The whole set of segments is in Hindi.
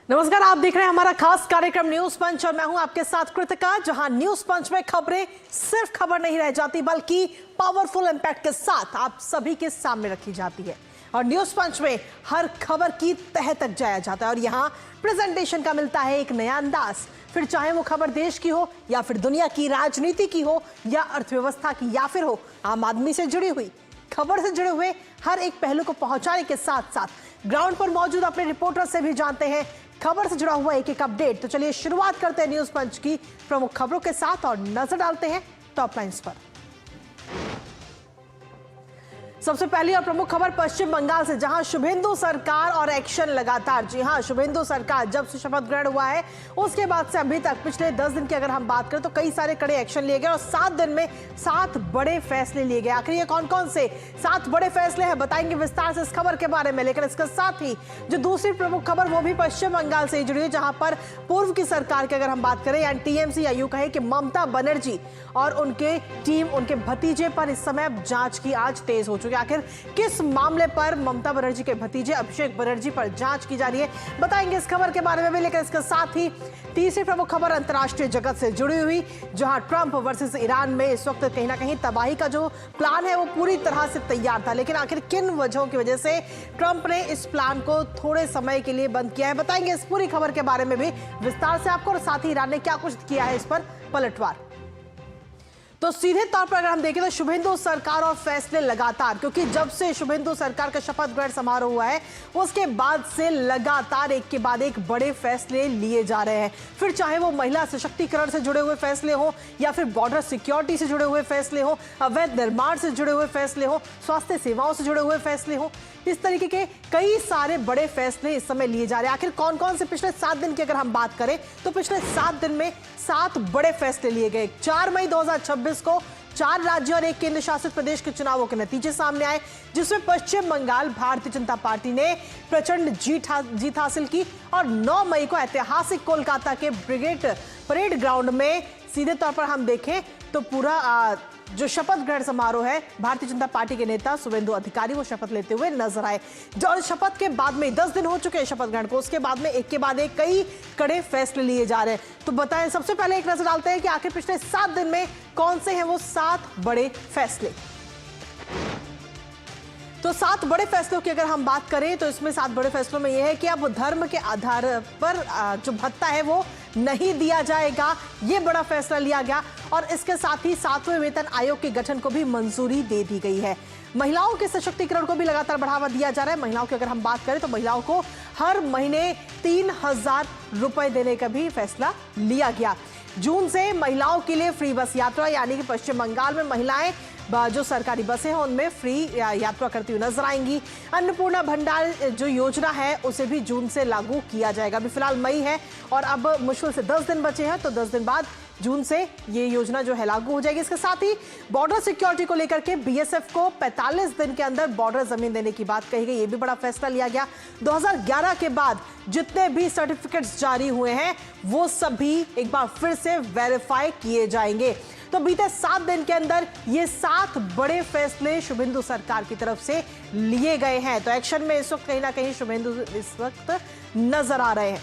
नमस्कार, आप देख रहे हैं हमारा खास कार्यक्रम न्यूज पंच और मैं हूं आपके साथ कृतिका। जहां न्यूज पंच में खबरें सिर्फ खबर नहीं रह जाती बल्कि पावरफुल इंपैक्ट के साथ आप सभी के सामने रखी जाती है। और न्यूज पंच में हर खबर की तह तक जाया जाता है और यहां प्रेजेंटेशन का मिलता है एक नया अंदाज। फिर चाहे वो खबर देश की हो या फिर दुनिया की राजनीति की हो या अर्थव्यवस्था की या फिर हो आम आदमी से जुड़ी हुई खबर से जुड़े हुए हर एक पहलू को पहुंचाने के साथ साथ ग्राउंड पर मौजूद अपने रिपोर्टर से भी जानते हैं खबर से जुड़ा हुआ एक एक अपडेट। तो चलिए शुरुआत करते हैं न्यूज पंच की प्रमुख खबरों के साथ और नजर डालते हैं टॉप लाइंस पर। सबसे पहली और प्रमुख खबर पश्चिम बंगाल से, जहां शुभेंदु सरकार और एक्शन लगातार। जी हां, शुभेंदु सरकार जब से शपथ ग्रहण हुआ है उसके बाद से अभी तक पिछले 10 दिन की अगर हम बात करें तो कई सारे कड़े एक्शन लिए गए और 7 दिन में 7 बड़े फैसले लिए गए। आखिर ये कौन कौन से 7 बड़े फैसले हैं बताएंगे विस्तार से इस खबर के बारे में। लेकिन इसके साथ ही जो दूसरी प्रमुख खबर वो भी पश्चिम बंगाल से जुड़ी है, जहां पर पूर्व की सरकार की अगर हम बात करें यानी टीएमसी या यूं कहें कि ममता बनर्जी और उनके टीम उनके भतीजे पर इस समय जांच की आज तेज हो चुकी है। आखिर किस मामले पर ममता बनर्जी के भतीजे अभिषेक बनर्जी पर जांच की जा रही है बताएंगे इस खबर के बारे में भी। लेकिन इसके साथ ही तीसरी प्रमुख खबर अंतर्राष्ट्रीय जगत से जुड़ी हुई, जहां ट्रंप वर्सेस ईरान में इस वक्त कहीं ना कहीं तबाही का जो प्लान है वो पूरी तरह से तैयार था। लेकिन आखिर किन वजहों की वजह से ट्रंप ने इस प्लान को थोड़े समय के लिए बंद किया है बताएंगे इस पूरी खबर के बारे में भी विस्तार से आपको। और साथ ही ईरान ने क्या कुछ किया है इस पर पलटवार। तो सीधे तौर पर अगर हम देखें तो शुभेंदु सरकार और फैसले लगातार, क्योंकि जब से शुभेंदु सरकार का शपथ ग्रहण समारोह हुआ है उसके बाद से लगातार एक के बाद एक बड़े फैसले लिए जा रहे हैं। फिर चाहे वो महिला सशक्तिकरण से जुड़े हुए फैसले हो या फिर बॉर्डर सिक्योरिटी से जुड़े हुए फैसले हो, अवैध निर्माण से जुड़े हुए फैसले हो, स्वास्थ्य सेवाओं से जुड़े हुए फैसले हो, इस तरीके के कई सारे बड़े फैसले इस समय लिए जा रहे हैं। आखिर कौन कौन से पिछले 7 दिन की अगर हम बात करें तो पिछले 7 दिन में 7 बड़े फैसले लिए गए। 4 मई 2026 को 4 राज्यों और 1 केंद्र शासित प्रदेश के चुनावों के नतीजे सामने आए, जिसमें पश्चिम बंगाल भारतीय जनता पार्टी ने प्रचंड जीत हासिल की और 9 मई को ऐतिहासिक कोलकाता के ब्रिगेड परेड ग्राउंड में सीधे तौर पर हम देखें तो पूरा जो शपथ ग्रहण समारोह है भारतीय जनता पार्टी के नेता शुभेंदु अधिकारी वो शपथ लेते हुए नजर आए। जो शपथ के बाद में 10 दिन हो चुके हैं शपथ ग्रहण को, उसके बाद में एक के बाद एक कई कड़े फैसले लिए जा रहे हैं। तो बताएं, सबसे पहले एक नजर डालते हैं कि आखिर पिछले 7 दिन में कौन से हैं वो 7 बड़े फैसले। तो 7 बड़े फैसलों की अगर हम बात करें तो इसमें 7 बड़े फैसलों में यह है कि अब धर्म के आधार पर जो भत्ता है वो नहीं दिया जाएगा, ये बड़ा फैसला लिया गया। और इसके साथ ही 7वें वेतन आयोग के गठन को भी मंजूरी दे दी गई है। महिलाओं के सशक्तिकरण को भी लगातार बढ़ावा दिया जा रहा है। महिलाओं की अगर हम बात करें तो महिलाओं को हर महीने 3000 रुपए देने का भी फैसला लिया गया। जून से महिलाओं के लिए फ्री बस यात्रा, यानी कि पश्चिम बंगाल में महिलाएं जो सरकारी बसें हैं उनमें फ्री यात्रा करती हुई नजर आएंगी। अन्नपूर्णा भंडार जो योजना है उसे भी जून से लागू किया जाएगा। अभी फिलहाल मई है और अब मुश्किल से 10 दिन बचे हैं, तो 10 दिन बाद जून से ये योजना जो है लागू हो जाएगी। इसके साथ ही बॉर्डर सिक्योरिटी को लेकर के बीएसएफ को 45 दिन के अंदर बॉर्डर जमीन देने की बात कही गई, ये भी बड़ा फैसला लिया गया। 2011 के बाद जितने भी सर्टिफिकेट्स जारी हुए हैं वो सभी एक बार फिर से वेरीफाई किए जाएंगे। तो बीते 7 दिन के अंदर ये 7 बड़े फैसले शुभेंदु सरकार की तरफ से लिए गए हैं। तो एक्शन में इस वक्त कहीं ना कहीं शुभेंदु इस वक्त नजर आ रहे हैं।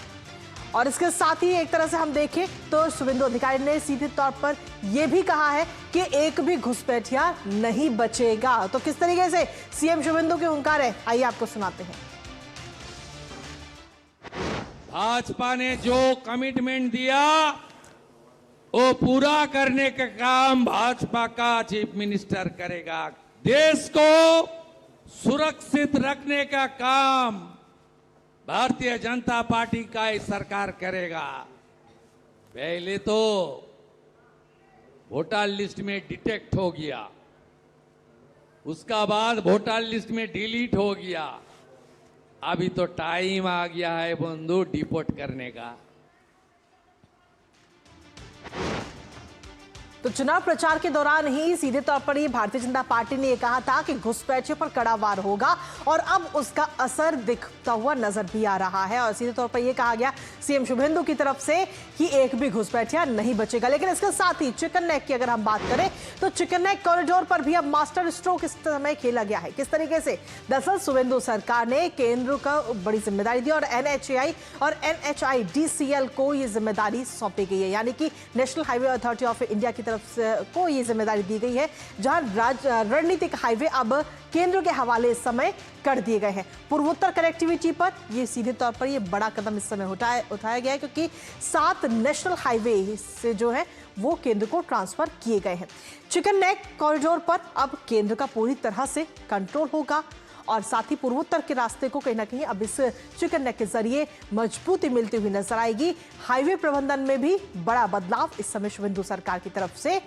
और इसके साथ ही एक तरह से हम देखें तो शुभेंदु अधिकारी ने सीधे तौर पर यह भी कहा है कि एक भी घुसपैठिया नहीं बचेगा। तो किस तरीके से सीएम शुभेंदु के हुंकार है, आइए आपको सुनाते हैं। भाजपा ने जो कमिटमेंट दिया वो पूरा करने का काम भाजपा का चीफ मिनिस्टर करेगा। देश को सुरक्षित रखने का काम भारतीय जनता पार्टी का ही सरकार करेगा। पहले तो वोटर लिस्ट में डिटेक्ट हो गया, उसका बाद वोटर लिस्ट में डिलीट हो गया, अभी तो टाइम आ गया है बंधु डिपोर्ट करने का। तो चुनाव प्रचार के दौरान ही सीधे तौर पर ये भारतीय जनता पार्टी ने ये कहा था कि घुसपैठियों पर कड़ा वार होगा और अब उसका असर दिखता हुआ नजर भी आ रहा है। और सीधे तौर पर यह कहा गया सीएम शुभेंदु की तरफ से कि एक भी घुसपैठिया नहीं बचेगा। लेकिन इसके साथ ही चिकन नेक की अगर हम बात करें तो चिकन नेक कॉरिडोर पर भी अब मास्टर स्ट्रोक इस समय खेला गया है। किस तरीके से? दरअसल शुभेंदु सरकार ने केंद्र को बड़ी जिम्मेदारी दी और NHAI और NHIDCL को यह जिम्मेदारी सौंपी गई है, यानी कि national highway authority of India की तरफ से को ये जिम्मेदारी दी गई है, जहां रणनीतिक हाईवे अब केंद्र के हवाले इस समय कर दिए गए हैं। पूर्वोत्तर कनेक्टिविटी पर ये सीधे तौर पर ये बड़ा कदम इस समय उठाया गया है, क्योंकि 7 नेशनल हाईवे से जो है वो केंद्र को ट्रांसफर किए गए हैं। चिकन नेक कॉरिडोर पर अब केंद्र का पूरी तरह से कंट्रोल होगा और साथ ही पूर्वोत्तर के रास्ते को कहीं ना कहीं अब इस चिकन नेक के जरिए मजबूती मिलती हुई नजर आएगी। हाईवे प्रबंधन में भी बड़ा बदलाव इस समय शुभेंदु सरकार की तरफ से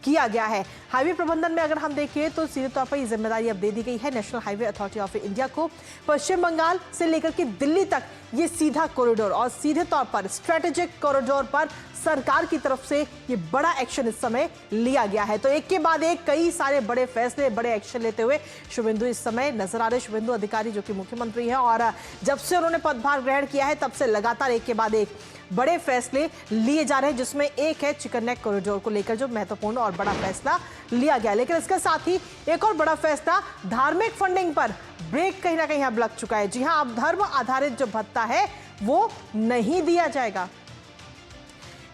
किया गया है। हाईवे प्रबंधन में अगर हम देखें तो सीधे तौर पर यह जिम्मेदारी अब दे दी गई है national highway authority of India को। पश्चिम बंगाल से लेकर के दिल्ली तक ये सीधा कॉरिडोर और सीधे तौर पर स्ट्रेटेजिक कॉरिडोर पर सरकार की तरफ से ये बड़ा एक्शन इस समय लिया गया है। तो एक के बाद एक कई सारे बड़े फैसले, बड़े एक्शन लेते हुए शुभेंदु इस समय नजर आ रहे। शुभेंदु अधिकारी जो कि मुख्यमंत्री है और जब से उन्होंने पदभार ग्रहण किया है तब से लगातार एक के बाद एक बड़े फैसले लिए जा रहे हैं, जिसमें एक है चिकन नेक कॉरिडोर को लेकर जो महत्वपूर्ण और बड़ा फैसला लिया गया। लेकिन इसके साथ ही एक और बड़ा फैसला धार्मिक फंडिंग पर ब्रेक कहीं ना कहीं अब लग चुका है। जी हां, अब धर्म आधारित जो भत्ता है वो नहीं दिया जाएगा।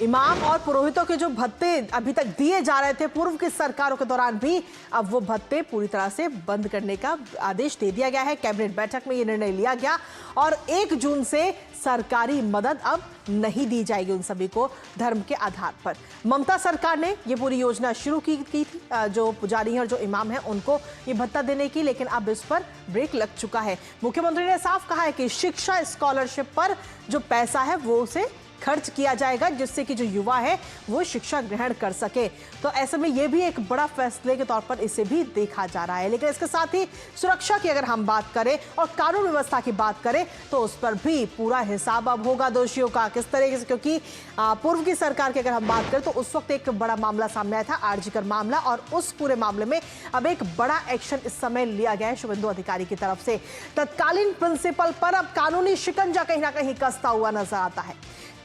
इमाम और पुरोहितों के जो भत्ते अभी तक दिए जा रहे थे पूर्व की सरकारों के दौरान भी, अब वो भत्ते पूरी तरह से बंद करने का आदेश दे दिया गया है। कैबिनेट बैठक में ये निर्णय लिया गया और 1 जून से सरकारी मदद अब नहीं दी जाएगी उन सभी को धर्म के आधार पर। ममता सरकार ने ये पूरी योजना शुरू की थी जो पुजारी हैं और जो इमाम हैं उनको ये भत्ता देने की, लेकिन अब इस पर ब्रेक लग चुका है। मुख्यमंत्री ने साफ कहा है कि शिक्षा स्कॉलरशिप पर जो पैसा है वो उसे खर्च किया जाएगा, जिससे कि जो युवा है वो शिक्षा ग्रहण कर सके। तो ऐसे में ये भी एक बड़ा फैसले के तौर पर इसे भी देखा जा रहा है। लेकिन इसके साथ ही सुरक्षा की अगर हम बात करें और कानून व्यवस्था की बात करें तो उस पर भी पूरा हिसाब अब होगा दोषियों का। किस तरीके से? क्योंकि पूर्व की सरकार की अगर हम बात करें तो उस वक्त एक बड़ा मामला सामने आया था, आरजीकर मामला, और उस पूरे मामले में अब एक बड़ा एक्शन इस समय लिया गया है शुभेंदु अधिकारी की तरफ से। तत्कालीन प्रिंसिपल पर अब कानूनी शिकंजा कहीं ना कहीं कसता हुआ नजर आता है।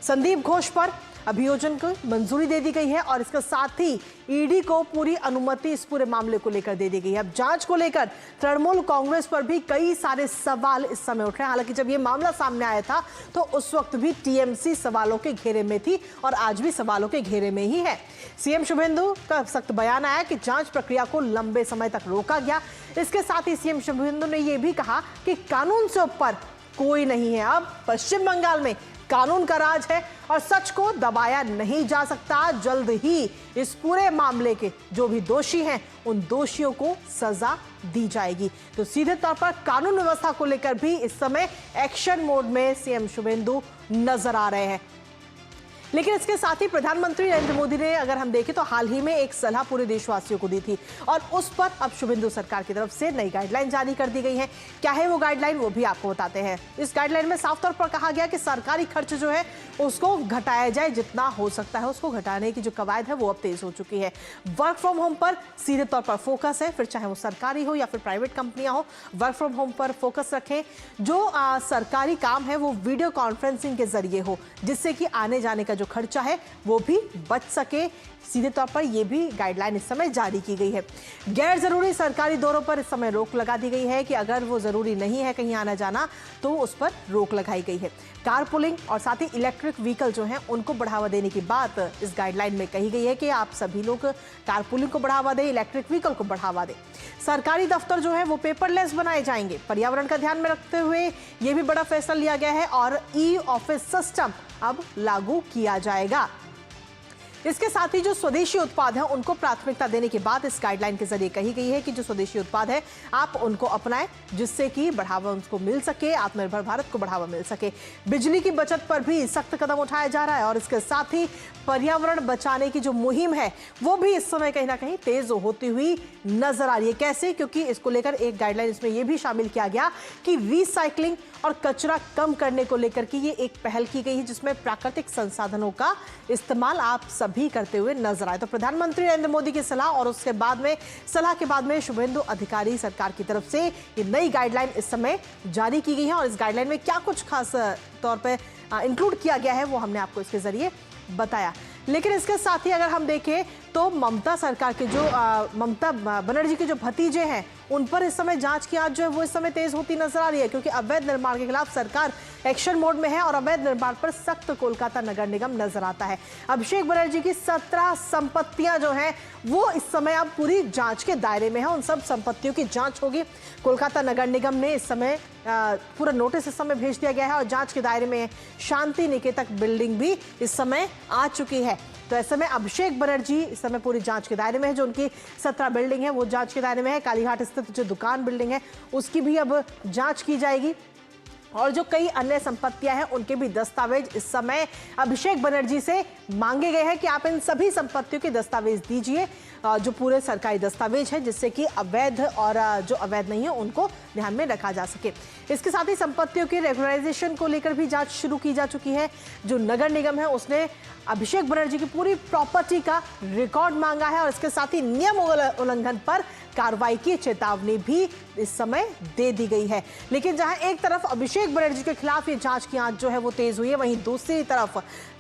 संदीप घोष पर अभियोजन को मंजूरी दे दी गई है और इसके साथ ही ईडी को पूरी अनुमति इस पूरे मामले को लेकर दे दी गई है। अब जांच को लेकर तृणमूल कांग्रेस पर भी कई सारे सवाल इस समय उठ रहे हैं। हालांकि जब ये मामला सामने आया था तो उस वक्त भी टीएमसी सवालों के घेरे में थी और आज भी सवालों के घेरे में ही है। सीएम शुभेंदु का सख्त बयान आया कि जांच प्रक्रिया को लंबे समय तक रोका गया। इसके साथ ही सीएम शुभेंदु ने यह भी कहा कि कानून से ऊपर कोई नहीं है। अब पश्चिम बंगाल में कानून का राज है और सच को दबाया नहीं जा सकता। जल्द ही इस पूरे मामले के जो भी दोषी हैं उन दोषियों को सजा दी जाएगी। तो सीधे तौर पर कानून व्यवस्था को लेकर भी इस समय एक्शन मोड में सीएम शुभेंदु नजर आ रहे हैं। लेकिन इसके साथ ही प्रधानमंत्री नरेंद्र मोदी ने अगर हम देखें तो हाल ही में एक सलाह पूरे देशवासियों को दी थी और उस पर अब शुभेंदु सरकार की तरफ से नई गाइडलाइन जारी कर दी गई है। क्या है वो गाइडलाइन, वो भी आपको बताते हैं। इस गाइडलाइन में साफ तौर पर कहा गया कि सरकारी खर्च जो है उसको घटाया जाए, जितना हो सकता है उसको घटाने की जो कवायद है वो अब तेज हो चुकी है। वर्क फ्रॉम होम पर सीधे तौर पर फोकस है, फिर चाहे वो सरकारी हो या फिर प्राइवेट कंपनियां हो, वर्क फ्रॉम होम पर फोकस रखें। जो सरकारी काम है वो वीडियो कॉन्फ्रेंसिंग के जरिए हो, जिससे कि आने जाने का जो खर्चा है वो भी बच सके। सीधे तौर पर यह भी गाइडलाइन इस समय जारी की गई है। गैर जरूरी सरकारी दौरों पर इस समय रोक लगा दी गई है कि अगर वो जरूरी नहीं है कहीं आना जाना तो उस पर रोक लगाई गई है। कारपूलिंग और साथ ही इलेक्ट्रिक व्हीकल जो हैं उनको बढ़ावा देने की बात इस गाइडलाइन में कही गई है कि आप सभी लोग कारपूलिंग को बढ़ावा दें, इलेक्ट्रिक व्हीकल को बढ़ावा दें। सरकारी दफ्तर जो है वो पेपरलेस बनाए जाएंगे। पर्यावरण का ध्यान में रखते हुए यह भी बड़ा फैसला लिया गया है और ई ऑफिस सिस्टम अब लागू किया जाएगा। इसके साथ ही जो स्वदेशी उत्पाद हैं उनको प्राथमिकता देने की बात इस गाइडलाइन के जरिए कही गई है कि जो स्वदेशी उत्पाद है आप उनको अपनाएं, जिससे कि बढ़ावा उनको मिल सके, आत्मनिर्भर भारत को बढ़ावा मिल सके। बिजली की बचत पर भी सख्त कदम उठाया जा रहा है और इसके साथ ही पर्यावरण बचाने की जो मुहिम है वो भी इस समय कहीं ना कहीं तेज होती हुई नजर आ रही है। कैसे? क्योंकि इसको लेकर एक गाइडलाइन इसमें यह भी शामिल किया गया कि रिसाइकलिंग और कचरा कम करने को लेकर की ये एक पहल की गई है, जिसमें प्राकृतिक संसाधनों का इस्तेमाल आप सभी करते हुए नजर आए। तो प्रधानमंत्री नरेंद्र मोदी की सलाह और उसके बाद में सलाह के बाद में शुभेंदु अधिकारी सरकार की तरफ से ये नई गाइडलाइन इस समय जारी की गई है और इस गाइडलाइन में क्या कुछ खास तौर पर इंक्लूड किया गया है वो हमने आपको इसके जरिए बताया। लेकिन इसके साथ ही अगर हम देखें तो ममता सरकार के जो ममता बनर्जी के जो भतीजे हैं उन पर इस समय जांच की आंच जो है वो इस समय तेज होती नजर आ रही है, क्योंकि अवैध निर्माण के खिलाफ सरकार एक्शन मोड में है और अवैध निर्माण पर सख्त कोलकाता नगर निगम नजर आता है। अभिषेक बनर्जी की 17 संपत्तियां जो हैं वो इस समय अब पूरी जांच के दायरे में है। उन सब संपत्तियों की जांच होगी। कोलकाता नगर निगम ने इस समय पूरा नोटिस इस समय भेज दिया गया है और जांच के दायरे में शांति निकेतन बिल्डिंग भी इस समय आ चुकी है। तो ऐसे में अभिषेक बनर्जी इस समय पूरी जांच के दायरे में है। जो उनकी 17 बिल्डिंग है वो जांच के दायरे में है। कालीघाट स्थित जो दुकान बिल्डिंग है उसकी भी अब जांच की जाएगी और जो कई अन्य संपत्तियां हैं उनके भी दस्तावेज इस समय अभिषेक बनर्जी से मांगे गए हैं कि आप इन सभी संपत्तियों के दस्तावेज दीजिए, जो पूरे सरकारी दस्तावेज है, जिससे कि अवैध और जो अवैध नहीं है उनको ध्यान में रखा जा सके। इसके साथ ही संपत्तियों के रेगुलराइजेशन को लेकर भी जांच शुरू की जा चुकी है। जो नगर निगम है उसने अभिषेक बनर्जी की पूरी प्रॉपर्टी का रिकॉर्ड मांगा है और इसके साथ ही नियम उल्लंघन पर कार्रवाई की चेतावनी भी इस समय दे दी गई है। लेकिन जहां एक तरफ अभिषेक बनर्जी के खिलाफ ये जांच की आंच जो है वो तेज हुई है, वहीं दूसरी तरफ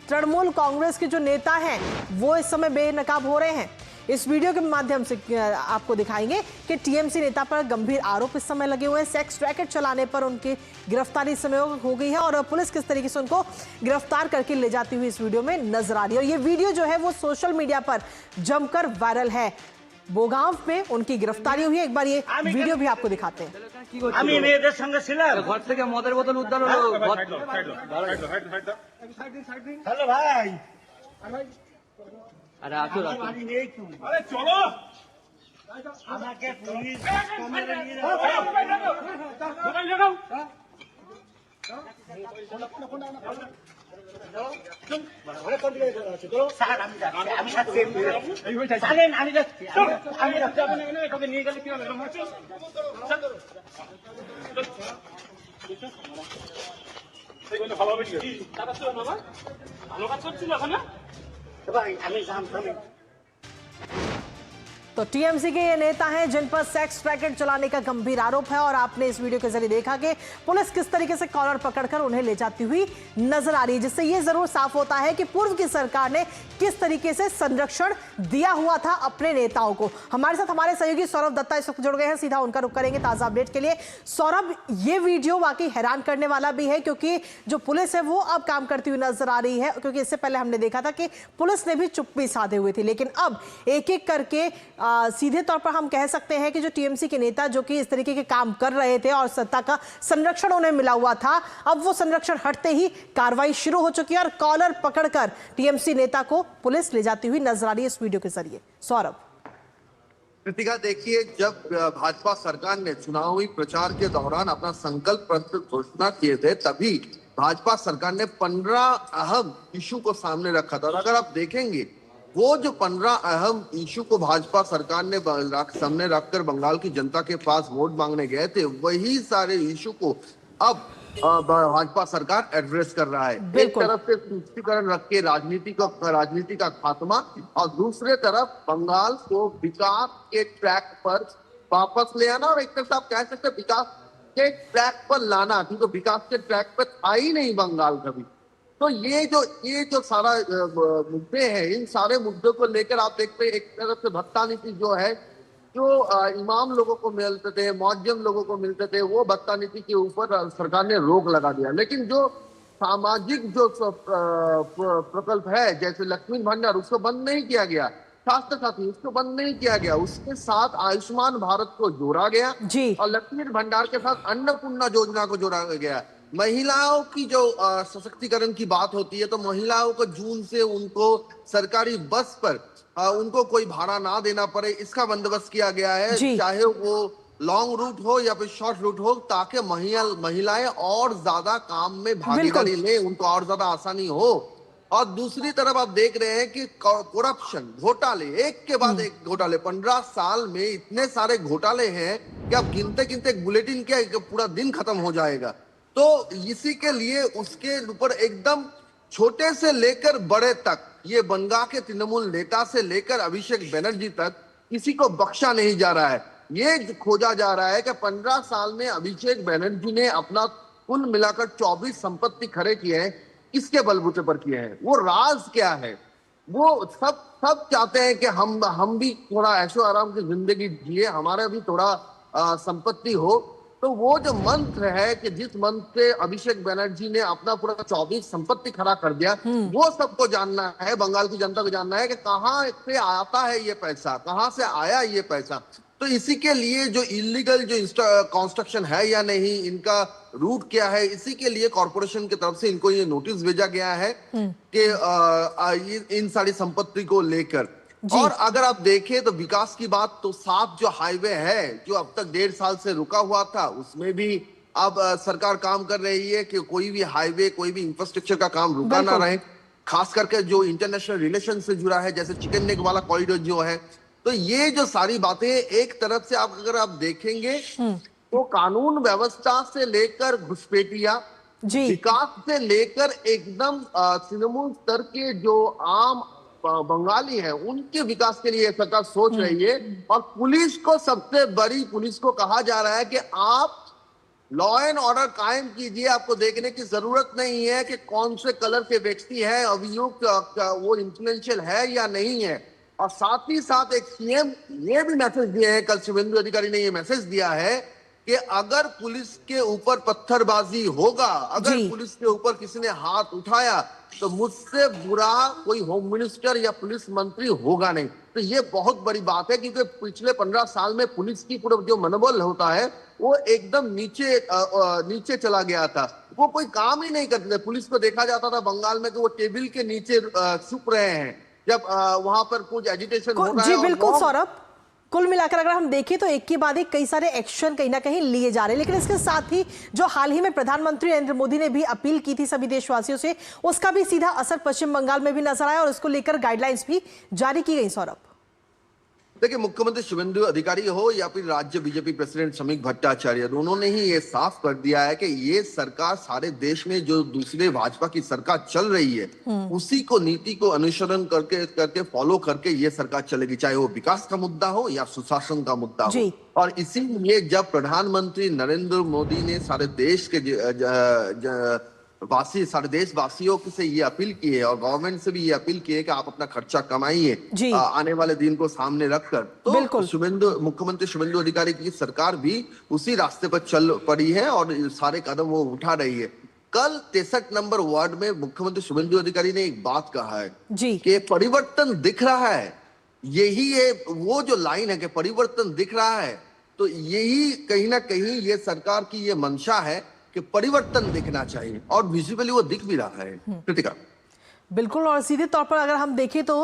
तृणमूल कांग्रेस के जो नेता हैं वो इस समय बेनकाब हो रहे हैं। इस वीडियो के माध्यम से आपको दिखाएंगे कि टीएमसी नेता पर गंभीर आरोप इस समय लगे हुए हैं। सेक्स रैकेट चलाने पर उनकी गिरफ्तारी इस समय हो गई है और पुलिस किस तरीके से उनको गिरफ्तार करके ले जाती हुई इस वीडियो में नजर आ रही है। और ये वीडियो जो है वो सोशल मीडिया पर जमकर वायरल है। बोगांव में उनकी गिरफ्तारी हुई है। एक बार ये वीडियो भी आपको दिखाते हैं। আমি মেয়েদের সঙ্গে ছিলাম ঘর থেকে মদের বোতল উদ্ধার হলো হ্যালো ভাই আরে আসো আমি নেই তুমি আরে চলো আমাকে পুলিশ ক্যামেরা নিয়ে যাও স্যার আমি যাচ্ছি আমি সাথে জানেন আমি যাচ্ছি আমি যাচ্ছি তোকে নিয়ে গেলে কি হবে ভালো হবে ভালো কাজ করছিল ওখানে ভাই আমি জানতাম। तो टीएमसी के ये नेता हैं जिन पर सेक्स रैकेट चलाने का गंभीर आरोप है और आपने इस वीडियो के जरिए देखा कि पुलिस किस तरीके से कॉलर पकड़कर उन्हें ले जाती हुई नजर आ रही है, जिससे ये जरूर साफ होता है कि पूर्व की सरकार ने किस तरीके से संरक्षण दिया हुआ था अपने नेताओं को। हमारे साथ हमारे सहयोगी सौरभ दत्ता इस वक्त जुड़ गए हैं, सीधा उनका रुख करेंगे ताजा अपडेट के लिए। सौरभ, ये वीडियो वाकई हैरान करने वाला भी है क्योंकि जो पुलिस है वो अब काम करती हुई नजर आ रही है, क्योंकि इससे पहले हमने देखा था कि पुलिस ने भी चुप्पी साधे हुए थी, लेकिन अब एक एक करके सीधे तौर पर हम कह सकते हैं कि जो टीएमसी के नेता जो कि इस तरीके के काम कर रहे थे और सत्ता का संरक्षण उन्हें मिला हुआ था, अब वो संरक्षण हटते ही कार्रवाई शुरू हो चुकी है और कॉलर पकड़कर टीएमसी नेता को पुलिस ले जाती हुई नजर आ रही है इस वीडियो के जरिए। सौरभ, कृतिका, देखिए, जब भाजपा सरकार ने चुनावी प्रचार के दौरान अपना संकल्प पत्र घोषणा किए थे तभी भाजपा सरकार ने 15 अहम इशू को सामने रखा था। और अगर आप देखेंगे वो जो 15 अहम इशू को भाजपा सरकार ने सामने रखकर बंगाल की जनता के पास वोट मांगने गए थे, वही सारे इशू को अब भाजपा सरकार एड्रेस कर रहा है। एक तरफ से तुष्टीकरण रख के राजनीति का खात्मा और दूसरे तरफ बंगाल को विकास के ट्रैक पर वापस ले आना, और एक तरफ आप कह सकते हैं विकास के ट्रैक पर लाना, क्योंकि विकास के ट्रैक पर था ही नहीं बंगाल कभी। तो ये जो सारा मुद्दे हैं, इन सारे मुद्दों को लेकर आप देखते हैं एक तरफ से भत्ता नीति जो है, जो इमाम लोगों को मिलते थे, मुअज्जम लोगों को मिलते थे, वो भत्ता नीति के ऊपर सरकार ने रोक लगा दिया। लेकिन जो सामाजिक जो प्रकल्प है जैसे लक्ष्मी भंडार, उसको बंद नहीं किया गया, स्वास्थ्य साथी उसको बंद नहीं किया गया, उसके साथ आयुष्मान भारत को जोड़ा गया और लक्ष्मी भंडार के साथ अन्नपूर्णा योजना को जोड़ा गया। महिलाओं की जो सशक्तिकरण की बात होती है तो महिलाओं को जून से उनको सरकारी बस पर उनको कोई भाड़ा ना देना पड़े, इसका बंदोबस्त किया गया है, चाहे वो लॉन्ग रूट हो या फिर शॉर्ट रूट हो, ताकि महिलाएं और ज्यादा काम में भागीदारी लें, उनको और ज्यादा आसानी हो। और दूसरी तरफ आप देख रहे हैं कि करप्शन, घोटाले, एक के बाद एक घोटाले, 15 साल में इतने सारे घोटाले हैं कि आप गिनते गिनते बुलेटिन क्या पूरा दिन खत्म हो जाएगा। तो इसी के लिए उसके ऊपर एकदम छोटे से लेकर बड़े तक ये बनगा के तृणमूल नेता से लेकर अभिषेक बनर्जी तक किसी को बख्शा नहीं जा रहा है। ये खोजा जा रहा है कि 15 साल में अभिषेक बनर्जी ने अपना कुल मिलाकर 24 संपत्ति खड़े किए हैं, किसके बलबूते पर किए हैं, वो राज क्या है। वो सब चाहते हैं कि हम भी थोड़ा ऐशो आराम की जिंदगी जिए, हमारा भी थोड़ा संपत्ति हो। तो वो जो मंत्र है कि जिस मंत्र से अभिषेक बनर्जी ने अपना पूरा 24 संपत्ति खड़ा कर दिया, वो सबको जानना है, बंगाल की जनता को जानना है कि कहाँ से आता है ये पैसा, कहाँ से आया ये पैसा। तो इसी के लिए जो इलीगल जो कंस्ट्रक्शन है या नहीं, इनका रूट क्या है, इसी के लिए कॉर्पोरेशन की तरफ से इनको ये नोटिस भेजा गया है कि इन सारी संपत्ति को लेकर। और अगर आप देखें तो विकास की बात, तो 7 जो हाईवे है जो अब तक 1.5 साल से रुका हुआ था, उसमें भी अब सरकार काम कर रही है कि कोई भी हाईवे, कोई भी इंफ्रास्ट्रक्चर का काम रुका ना रहे। खास करके जो इंटरनेशनल रिलेशन से जुड़ा है, जैसे चिकन नेक वाला कॉरिडोर जो है, तो ये जो सारी बातें एक तरफ से अगर आप देखेंगे तो कानून व्यवस्था से लेकर घुसपैठिया, विकास से लेकर एकदम तृणमूल स्तर के जो आम बंगाली है उनके विकास के लिए सरकार सोच रही है। और पुलिस को, सबसे बड़ी पुलिस को कहा जा रहा है कि आप लॉ एंड ऑर्डर कायम कीजिए, आपको देखने की जरूरत नहीं है कि कौन से कलर के व्यक्ति है, अभियुक्त वो इन्फ्लुएंशियल है या नहीं है। और साथ ही साथ एक सीएम ये भी मैसेज दिए हैं, कल शुभेंदु अधिकारी ने ये मैसेज दिया है कि अगर पुलिस के ऊपर पत्थरबाजी होगा, अगर पुलिस के ऊपर किसी ने हाथ उठाया, तो मुझसे बुरा कोई होम मिनिस्टर या पुलिस मंत्री होगा नहीं। तो ये बहुत बड़ी बात है, क्योंकि पिछले 15 साल में पुलिस की पूरा जो मनोबल होता है वो एकदम नीचे चला गया था। वो कोई काम ही नहीं करते थे। पुलिस को देखा जाता था बंगाल में कि वो टेबल के नीचे छुप रहे हैं जब वहां पर कुछ एजिटेशन हो रहा है। जी बिल्कुल सौरभ, कुल मिलाकर अगर हम देखें तो एक के बाद एक कई सारे एक्शन कहीं ना कहीं लिए जा रहे हैं। लेकिन इसके साथ ही जो हाल ही में प्रधानमंत्री नरेंद्र मोदी ने भी अपील की थी सभी देशवासियों से, उसका भी सीधा असर पश्चिम बंगाल में भी नजर आया और इसको लेकर गाइडलाइंस भी जारी की गई। सौरभ, देखिए, मुख्यमंत्री शुभेंदु अधिकारी हो या फिर राज्य बीजेपी प्रेसिडेंट श्रमिक भट्टाचार्य, दोनों ने ही ये साफ कर दिया है कि ये सरकार सारे देश में जो दूसरे भाजपा की सरकार चल रही है उसी को नीति को अनुसरण करके फॉलो करके ये सरकार चलेगी, चाहे वो विकास का मुद्दा हो या सुशासन का मुद्दा हो। और इसीलिए जब प्रधानमंत्री नरेंद्र मोदी ने सारे देश के सारे देशवासियों से ये अपील की है और गवर्नमेंट से भी ये अपील की है कि आप अपना खर्चा कमाइए आने वाले दिन को सामने रखकर, तो मुख्यमंत्री शुभेंदु अधिकारी की सरकार भी उसी रास्ते पर चल पड़ी है और सारे कदम वो उठा रही है। कल 63 नंबर वार्ड में मुख्यमंत्री शुभेंदु अधिकारी ने एक बात कहा है कि परिवर्तन दिख रहा है। यही है वो जो लाइन है कि परिवर्तन दिख रहा है, तो यही कहीं ना कहीं ये सरकार की ये मंशा है कि परिवर्तन दिखना चाहिए और विजिबली वो दिख भी रहा है। कृतिका, बिल्कुल। और सीधे तौर पर अगर हम देखें तो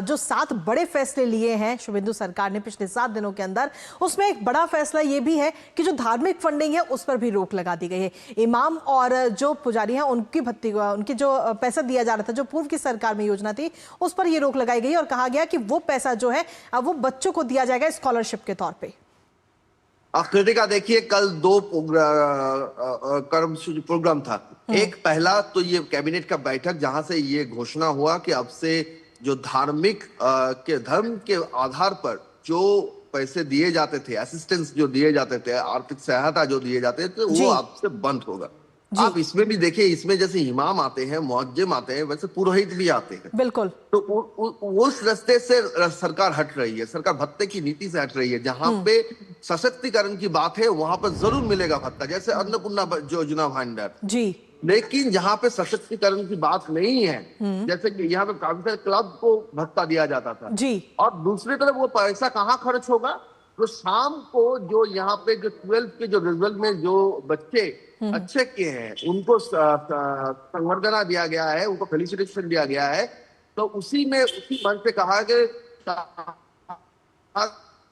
जो 7 बड़े फैसले लिए हैं शुभेंदु सरकार ने पिछले 7 दिनों के अंदर, उसमें एक बड़ा फैसला ये भी है कि जो धार्मिक फंडिंग है उस पर भी रोक लगा दी गई है। इमाम और जो पुजारी हैं उनकी भत्ती, उनकी जो पैसा दिया जा रहा था, जो पूर्व की सरकार में योजना थी, उस पर यह रोक लगाई गई और कहा गया कि वो पैसा जो है वो बच्चों को दिया जाएगा स्कॉलरशिप के तौर पर। कृतिका, देखिए, कल 2 प्रोग्राम था। एक पहला तो ये कैबिनेट का बैठक जहां से ये घोषणा हुआ कि अब से जो धार्मिक के धर्म के आधार पर जो पैसे दिए जाते थे, असिस्टेंस जो दिए जाते थे, आर्थिक सहायता जो दिए जाते थे, वो अब से बंद होगा। आप इसमें भी देखिए, इसमें जैसे इमाम आते हैं, मुअज्जिम आते हैं, वैसे पुरोहित भी आते हैं। बिल्कुल। तो उस रास्ते से सरकार हट रही है, सरकार भत्ते की नीति से हट रही है। जहां पे सशक्तिकरण की बात है वहां पर जरूर मिलेगा भत्ता, जैसे अन्नपूर्णा योजना भंडार जी। लेकिन जहां पे सशक्तिकरण की बात नहीं है, जैसे कि यहाँ पे काफी सारे क्लब को भत्ता दिया जाता था जी, और दूसरी तरफ वो पैसा कहाँ खर्च होगा? तो शाम को जो यहाँ पे जो 12th के जो रिजल्ट में जो बच्चे अच्छे किए हैं उनको संवर्धना दिया गया है, उनको फेलिसिटेशन दिया गया है। तो उसी मंच पे कहा कि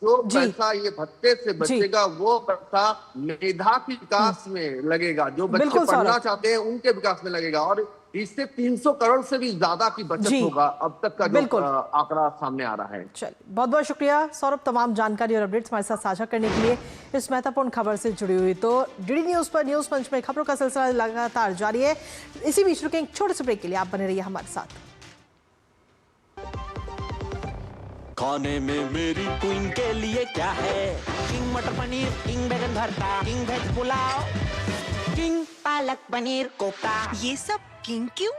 जो पैसा ये भत्ते से बचेगा वो पैसा मेधा के विकास में लगेगा, जो बच्चे पढ़ना चाहते हैं उनके विकास में लगेगा, और इससे 300 करोड़ से भी ज्यादा की बचत होगा अब तक का जो आंकड़ा सामने आ रहा है। चलिए, बहुत बहुत शुक्रिया सौरभ, तमाम जानकारी और अपडेट्स हमारे साथ साझा करने के लिए, इस महत्वपूर्ण खबर से जुड़ी हुई। तो डीडी न्यूज पर न्यूज मंच में खबरों का सिलसिला लगातार जारी है। इसी बीच रुके एक छोटे से ब्रेक के लिए आप बने रहिए हमारे साथ। खाने में मेरी क्वीन के लिए क्या है? किंग मटर पनीर, किंग बैगन भरता, king veg pulao, king palak paneer kofta. ये सब किंग क्यों?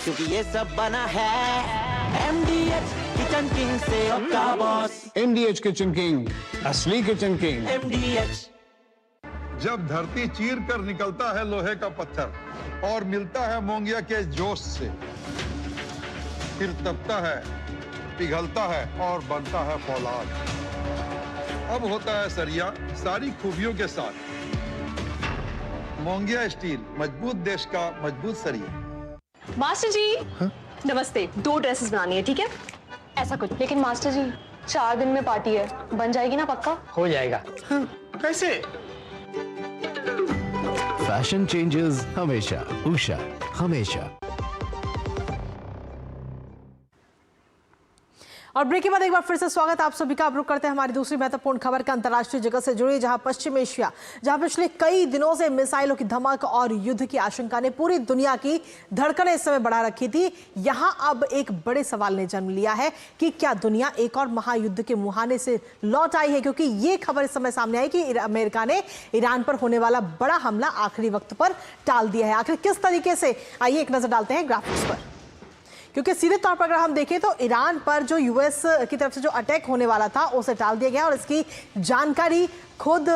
क्योंकि ये सब बना है MDH किचन किंग से आपका बॉस। MDH किचन किंग, असली किचन किंग। MDH। जब धरती चीर कर निकलता है लोहे का पत्थर और मिलता है मोंगिया के जोश से, फिर तपता है, पिघलता है और बनता है फौलाद। अब होता है सरिया सारी खूबियों के साथ। मोंगिया स्टील, मजबूत देश का मजबूत सरिया। मास्टर जी नमस्ते। 2 ड्रेसेस बनानी है, ठीक है? ऐसा कुछ। लेकिन मास्टर जी 4 दिन में पार्टी है, बन जाएगी ना पक्का? हो जाएगा। कैसे? फैशन चेंजेस हमेशा, उषा हमेशा। और ब्रेक के बाद एक बार फिर से स्वागत आप सभी का। अब रुक करते हैं हमारी दूसरी महत्वपूर्ण खबर का अंतर्राष्ट्रीय जगत से जुड़ी, जहां पश्चिम एशिया, जहां पिछले कई दिनों से मिसाइलों की धमक और युद्ध की आशंका ने पूरी दुनिया की धड़कनें इस समय बढ़ा रखी थी। यहां अब एक बड़े सवाल ने जन्म लिया है कि क्या दुनिया एक और महायुद्ध के मुहाने से लौट आई है, क्योंकि ये खबर इस समय सामने आई कि अमेरिका ने ईरान पर होने वाला बड़ा हमला आखिरी वक्त पर टाल दिया है। आखिर किस तरीके से, आइए एक नजर डालते हैं ग्राफिक्स पर। क्योंकि सीधे तौर पर अगर हम देखें तो ईरान पर जो यूएस की तरफ से जो अटैक होने वाला था उसे टाल दिया गया और इसकी जानकारी खुद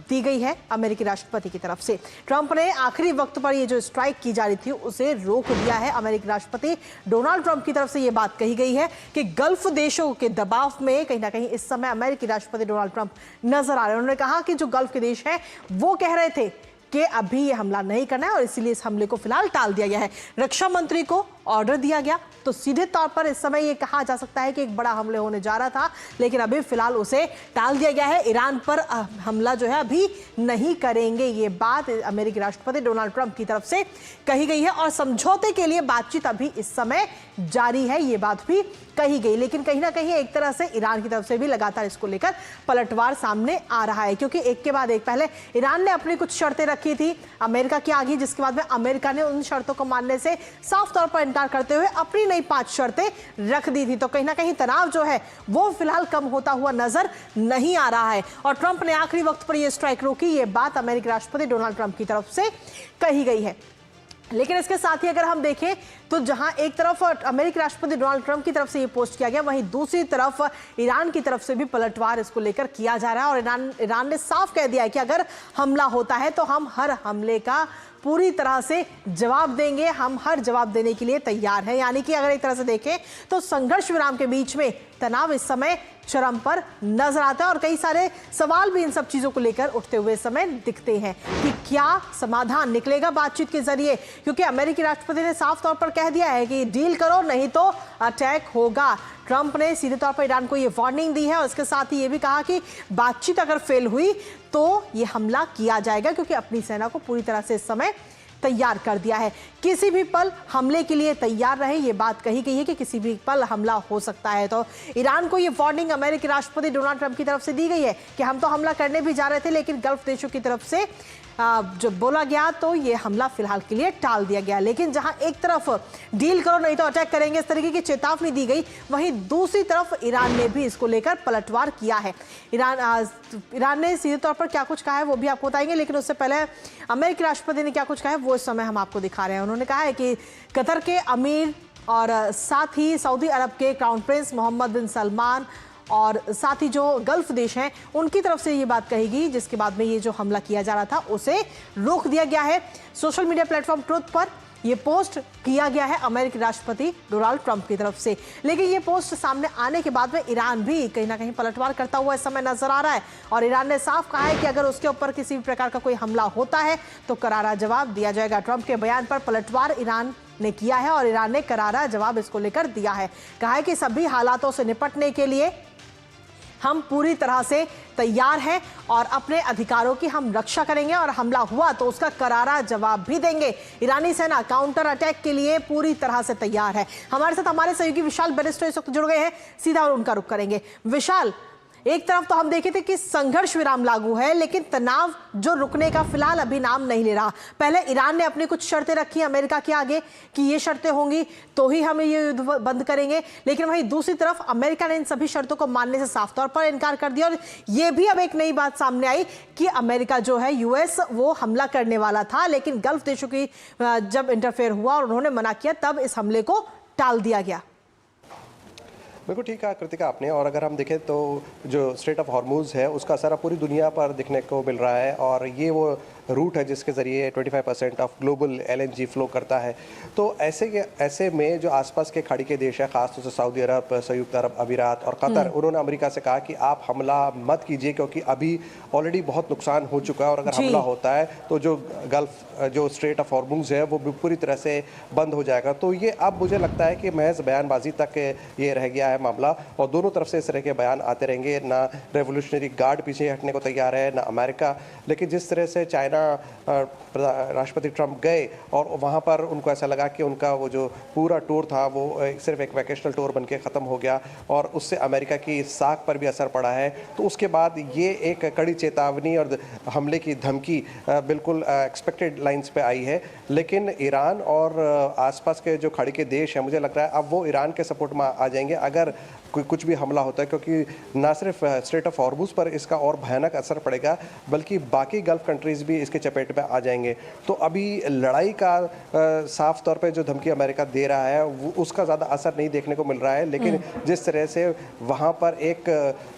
दी गई है अमेरिकी राष्ट्रपति की तरफ से। ट्रंप ने आखिरी वक्त पर ये जो स्ट्राइक की जा रही थी उसे रोक दिया है। अमेरिकी राष्ट्रपति डोनाल्ड ट्रंप की तरफ से ये बात कही गई है कि गल्फ देशों के दबाव में कहीं ना कहीं इस समय अमेरिकी राष्ट्रपति डोनाल्ड ट्रंप नजर आ रहे हैं। उन्होंने कहा कि जो गल्फ के देश हैं वो कह रहे थे कि अभी ये हमला नहीं करना है और इसीलिए इस हमले को फिलहाल टाल दिया गया है। रक्षा मंत्री को ऑर्डर दिया गया, तो सीधे तौर पर इस समय ये कहा जा सकता है कि एक बड़ा हमले होने जा रहा था, लेकिन अभी फिलहाल उसे टाल दिया गया है। ईरान पर हमला जो है अभी नहीं करेंगे, ये बात अमेरिकी राष्ट्रपति डोनाल्ड ट्रंप की तरफ से कही गई है और समझौते के लिए बातचीत अभी इस समय जारी है, ये बात भी कही गई। लेकिन कहीं ना कहीं एक तरह से ईरान की तरफ से भी लगातार इसको लेकर पलटवार सामने आ रहा है, क्योंकि एक के बाद एक पहले ईरान ने अपनी कुछ शर्तें रखी थी अमेरिका की आगे, जिसके बाद में अमेरिका ने उन शर्तों को मानने से साफ तौर पर इनकार करते हुए अपनी नई 5 शर्तें रख दी थी। तो कहीं ना कहीं तनाव जो है वो फिलहाल कम होता हुआ नजर नहीं आ रहा है और ट्रंप ने आखिरी वक्त पर यह स्ट्राइक रोकी, ये बात अमेरिकी राष्ट्रपति डोनाल्ड ट्रंप की तरफ से कही गई है। लेकिन इसके साथ ही अगर हम देखें तो जहां एक तरफ अमेरिकी राष्ट्रपति डोनाल्ड ट्रंप की तरफ से ये पोस्ट किया गया, वहीं दूसरी तरफ ईरान की तरफ से भी पलटवार इसको लेकर किया जा रहा है और ईरान ने साफ कह दिया है कि अगर हमला होता है तो हम हर हमले का पूरी तरह से जवाब देंगे, हम हर जवाब देने के लिए तैयार हैं। यानी कि अगर एक तरह से देखें तो संघर्ष विराम के बीच में तनाव इस समय चरम पर नजर आता है और कई सारे सवाल भी इन सब चीजों को लेकर उठते हुए समय दिखते हैं कि क्या समाधान निकलेगा बातचीत के जरिए, क्योंकि अमेरिकी राष्ट्रपति ने साफ तौर पर कह दिया है कि डील करो नहीं तो अटैक होगा। ट्रंप ने सीधे तौर पर ईरान को ये वार्निंग दी है और इसके साथ ही ये भी कहा कि बातचीत अगर फेल हुई तो ये हमला किया जाएगा, क्योंकि अपनी सेना को पूरी तरह से इस समय तैयार कर दिया है। किसी भी पल हमले के लिए तैयार रहे, ये बात कही गई है कि किसी भी पल हमला हो सकता है। तो ईरान को ये वार्निंग अमेरिकी राष्ट्रपति डोनाल्ड ट्रंप की तरफ से दी गई है कि हम तो हमला करने भी जा रहे थे, लेकिन गल्फ देशों की तरफ से जो बोला गया तो ये हमला फिलहाल के लिए टाल दिया गया। लेकिन जहां एक तरफ डील करो नहीं तो अटैक करेंगे इस तरीके की चेतावनी दी गई, वहीं दूसरी तरफ ईरान ने भी इसको लेकर पलटवार किया है। ईरान ने सीधे तौर पर क्या कुछ कहा है वो भी आपको बताएंगे, लेकिन उससे पहले अमेरिकी राष्ट्रपति ने क्या कुछ कहा है वो इस समय हम आपको दिखा रहे हैं। उन्होंने कहा है कि कतर के अमीर और साथ ही सऊदी अरब के क्राउन प्रिंस मोहम्मद बिन सलमान और साथ ही जो गल्फ देश हैं उनकी तरफ से ये बात कहेगी, जिसके बाद में ये जो हमला किया जा रहा था उसे रोक दिया गया है। सोशल मीडिया प्लेटफॉर्म ट्रुथ पर ये पोस्ट किया गया है अमेरिकी राष्ट्रपति डोनाल्ड ट्रंप की तरफ से। लेकिन ये पोस्ट सामने आने के बाद में ईरान भी कहीं ना कहीं पलटवार करता हुआ इस समय नजर आ रहा है और ईरान ने साफ कहा है कि अगर उसके ऊपर किसी भी प्रकार का कोई हमला होता है तो करारा जवाब दिया जाएगा। ट्रंप के बयान पर पलटवार ईरान ने किया है और ईरान ने करारा जवाब इसको लेकर दिया है। कहा है कि सभी हालातों से निपटने के लिए हम पूरी तरह से तैयार हैं और अपने अधिकारों की हम रक्षा करेंगे और हमला हुआ तो उसका करारा जवाब भी देंगे। ईरानी सेना काउंटर अटैक के लिए पूरी तरह से तैयार है। हमारे साथ हमारे सहयोगी विशाल बैरिस्टो इस वक्त जुड़ गए हैं, सीधा और उनका रुख करेंगे। विशाल, एक तरफ तो हम देखे थे कि संघर्ष विराम लागू है, लेकिन तनाव जो रुकने का फिलहाल अभी नाम नहीं ले रहा। पहले ईरान ने अपनी कुछ शर्तें रखी अमेरिका के आगे कि ये शर्तें होंगी तो ही हम ये युद्ध बंद करेंगे, लेकिन वहीं दूसरी तरफ अमेरिका ने इन सभी शर्तों को मानने से साफ तौर पर इनकार कर दिया। और ये भी अब एक नई बात सामने आई कि अमेरिका जो है, यूएस, वो हमला करने वाला था, लेकिन गल्फ देशों की जब इंटरफेयर हुआ और उन्होंने मना किया, तब इस हमले को टाल दिया गया। बिल्कुल ठीक है कृतिका आपने। और अगर हम देखें तो जो स्ट्रेट ऑफ हॉर्मूज है उसका असर पूरी दुनिया पर दिखने को मिल रहा है, और ये वो रूट है जिसके ज़रिए 25% ऑफ ग्लोबल LNG फ्लो करता है। तो ऐसे में जो आसपास के खाड़ी के देश है, खासतौर से सऊदी अरब, संयुक्त अरब अमीरात और कतर, उन्होंने अमेरिका से कहा कि आप हमला मत कीजिए क्योंकि अभी ऑलरेडी बहुत नुकसान हो चुका है, और अगर हमला होता है तो जो गल्फ जो स्ट्रेट ऑफ हॉर्मूज है वो पूरी तरह से बंद हो जाएगा। तो ये अब मुझे लगता है कि महज बयानबाजी तक ये रह गया है मामला, और दोनों तरफ से इस तरह के बयान आते रहेंगे। ना रेवोल्यूशनरी गार्ड पीछे हटने को तैयार है, ना अमेरिका। लेकिन जिस तरह से चाइना राष्ट्रपति ट्रंप गए और वहाँ पर उनको ऐसा लगा कि उनका वो जो पूरा टूर था वो सिर्फ एक वैकेशनल टूर बनके ख़त्म हो गया, और उससे अमेरिका की साख पर भी असर पड़ा है। तो उसके बाद ये एक कड़ी चेतावनी और हमले की धमकी बिल्कुल एक्सपेक्टेड लाइंस पे आई है। लेकिन ईरान और आसपास के जो खाड़ी के देश हैं, मुझे लग रहा है अब वो ईरान के सपोर्ट में आ जाएंगे अगर कुछ भी हमला होता है, क्योंकि ना सिर्फ स्ट्रेट ऑफ हॉर्मूज पर इसका और भयानक असर पड़ेगा बल्कि बाकी गल्फ कंट्रीज़ भी इसके चपेट में आ जाएंगे। तो अभी लड़ाई का साफ तौर पे जो धमकी अमेरिका दे रहा है उसका ज़्यादा असर नहीं देखने को मिल रहा है, लेकिन जिस तरह से वहाँ पर एक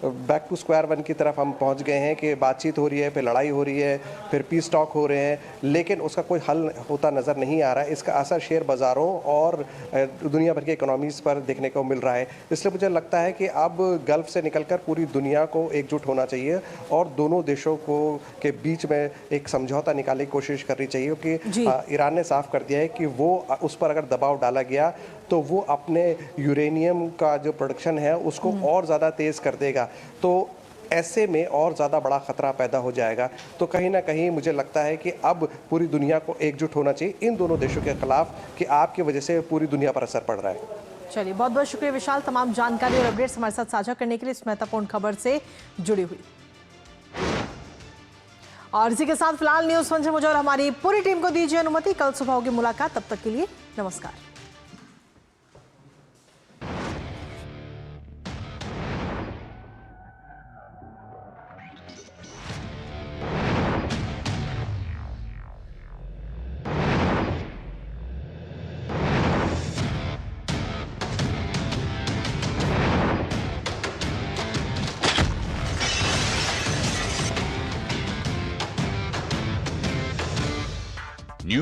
बैक टू स्क्वायर वन की तरफ हम पहुँच गए हैं कि बातचीत हो रही है, फिर लड़ाई हो रही है, फिर पीस टॉक हो रहे हैं, लेकिन उसका कोई हल होता नज़र नहीं आ रहा है। इसका असर शेयर बाज़ारों और दुनिया भर की इकोनॉमीज़ पर देखने को मिल रहा है। इसलिए मुझे लगता है कि अब गल्फ से निकलकर पूरी दुनिया को एकजुट होना चाहिए और दोनों देशों को के बीच में एक समझौता निकालने की कोशिश करनी चाहिए, क्योंकि ईरान ने साफ कर दिया है कि वो उस पर अगर दबाव डाला गया तो वो अपने यूरेनियम का जो प्रोडक्शन है उसको और ज़्यादा तेज़ कर देगा। तो ऐसे में और ज़्यादा बड़ा ख़तरा पैदा हो जाएगा। तो कहीं ना कहीं मुझे लगता है कि अब पूरी दुनिया को एकजुट होना चाहिए इन दोनों देशों के खिलाफ, कि आपकी वजह से पूरी दुनिया पर असर पड़ रहा है। चलिए, बहुत बहुत शुक्रिया विशाल, तमाम जानकारी और अपडेट्स हमारे साथ साझा करने के लिए, इस महत्वपूर्ण खबर से जुड़ी हुई। और इसी के साथ फिलहाल न्यूज़ फन से मुझे और हमारी पूरी टीम को दीजिए अनुमति। कल सुबह होगी मुलाकात, तब तक के लिए नमस्कार।